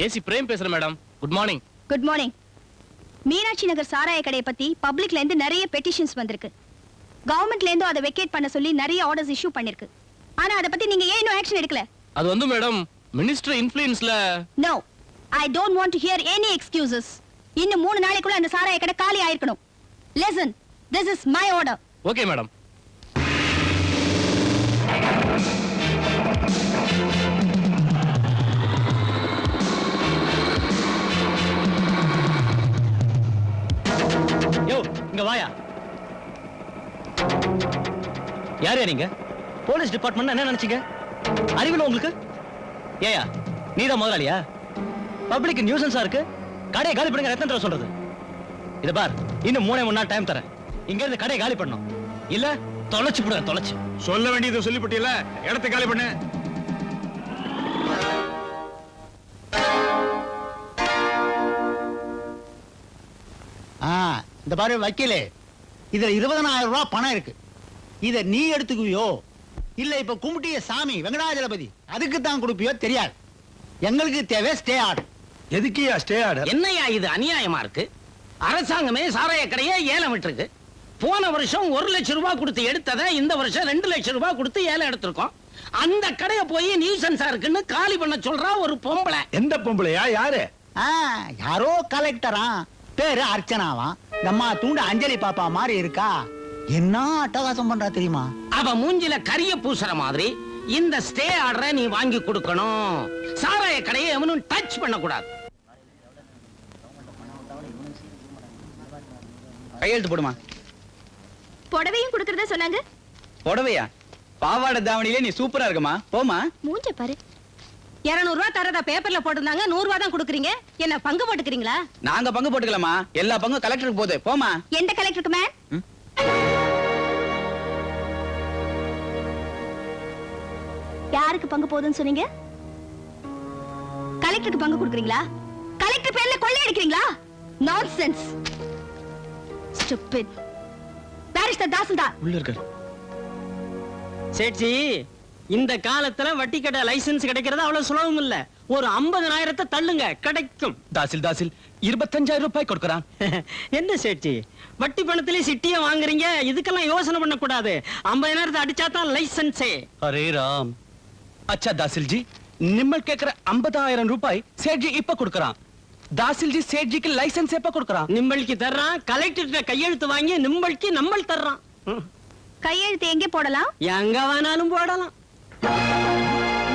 AC Prem பேசுறேன் மேடம். Good morning. Good morning. Meenakshi Nagar சாராய கடையை பத்தி பப்ளிக்ல இருந்து நிறைய பெட்டிஷன்ஸ் வந்திருக்கு. கவர்மெண்ட்ல இருந்து அதை வெக்கேட் பண்ண சொல்லி நிறைய ஆர்டர்ஸ் இஷ்யூ பண்ணிருக்கு. ஆனா அதை பத்தி நீங்க ஏன் இன்னும் ஆக்ஷன் எடுக்கல? அது வந்து மேடம் மினிஸ்டர் இன்ஃப்ளூயன்ஸ்ல. No, I don't want to hear any excuses. இன்னும் 3 நாளைக்குள்ள அந்த சாராய கடை காலி ஆயிருக்கணும். Listen, this is my order. Okay madam. யோ, இங்க வாயா. யார் நீங்க? போலீஸ் டிபார்ட்மெண்ட் என்ன நினைச்சீங்க? அறிவில உங்களுக்கு? ஏயா, நீதான் முதலாளியா? பப்ளிக் நியூசன்ஸா இருக்கு. கடையை காலி பண்ணுங்க. எத்தனை தடவை சொல்றது? இத பார், இன்னும் 3 நாள் டைம் தரேன். இங்க இருந்து கடையை காலி பண்ணணும். இல்ல தொலைச்சு போடுற. தொலைச்சு சொல்ல வேண்டியது சொல்லிப்பட்டியல. இடத்தை காலி பண்ணு. இந்த பாரு வக்கீலே, இதுல 20,000 ரூபாய் பணம் இருக்கு. இத நீ எடுத்துக்குவியோ இல்ல இப்ப கும்பிட்டிய சாமி வெங்கடாஜலபதி அதுக்கு தான் கொடுப்பியோ தெரியாது. எங்களுக்கு தேவை ஸ்டே ஆர்டர். எதுக்கியா ஸ்டே ஆர்டர்? என்னையா இது அநியாயமா இருக்கு? அரசாங்கமே சாராய கடையை ஏலம் விட்டுருக்கு. போன வருஷம் 1 லட்சம் ரூபாய் கொடுத்து எடுத்ததை இந்த வருஷம் 2 லட்சம் ரூபாய் கொடுத்து ஏலம் எடுத்திருக்கோம். அந்த கடையை போய் நியூசன்ஸா இருக்குன்னு காலி பண்ண சொல்றா ஒரு பொம்பளை. எந்த பொம்பளையா? யாரு? யாரோ கலெக்டரா, பேரு அர்ச்சனாவா. நம்ம தூண்ட அஞ்சலி பாப்பா மாதிரி இருக்கா. என்ன அட்டகாசம் பண்றா தெரியுமா? அவ மூஞ்சில கரிய பூசுற மாதிரி இந்த ஸ்டே ஆர்டரை நீ வாங்கி கொடுக்கணும். சாராய கடையை எவனும் டச் பண்ண கூடாது. கையெழுத்து போடுமா. புடவையும் கொடுக்கறதா சொன்னாங்க. புடவையா? பாவாடை தாவணியிலே நீ சூப்பரா இருக்கமா. போமா. மூஞ்ச பாரு. 200 ரூபாய் தரதா பேப்பர்ல போட்டிருந்தாங்க. 100 ரூபாய் தான் கொடுக்குறீங்க. என்ன பங்கு போட்டுக்கிறீங்களா? நாங்க பங்கு போட்டுக்கலாமா? எல்லா பங்கும் கலெக்டருக்கு போகுது. போமா. எந்த கலெக்டருக்கு மேம்? யாருக்கு பங்கு போகுதுன்னு சொன்னீங்க? கலெக்டருக்கு பங்கு கொடுக்குறீங்களா? கலெக்டர் பேர்ல கொள்ளை அடிக்கிறீங்களா? நான்சென்ஸ். ஸ்டூபிட். பேரிஸ்டர் தாசில்தார் உள்ள இருக்காரு. சேட்ஜி, இந்த காலத்துல வட்டி கடை லைசென்ஸ் கிடைக்கிறது அவ்வளவு சுலபம் இல்ல. ஒரு 50,000 தள்ளுங்க, கிடைக்கும். தாசில் 25,000 ரூபாய் கொடுக்கறான். என்ன சேட்ஜி, வட்டி பணத்திலே சிட்டிய வாங்குறீங்க? இதுக்கெல்லாம் யோசனை பண்ண கூடாது. 50,000 அடிச்சா தான் லைசென்ஸே. அரே ராம். அச்சா தாசில் ஜி, நிம்மல் கேக்குற 50,000 ரூபாய் சேட்ஜி இப்ப கொடுக்கறான். தாசில் ஜி சேட்ஜிக்கு லைசென்ஸ் எப்ப கொடுக்கறான்? நிம்மளுக்கு தர்றான். கலெக்டர்கிட்ட கையெழுத்து வாங்கி நிம்மளுக்கு நம்மள் தர்றான். கையெழுத்து எங்கே போடலாம்? எங்க வேணாலும் போடலாம்.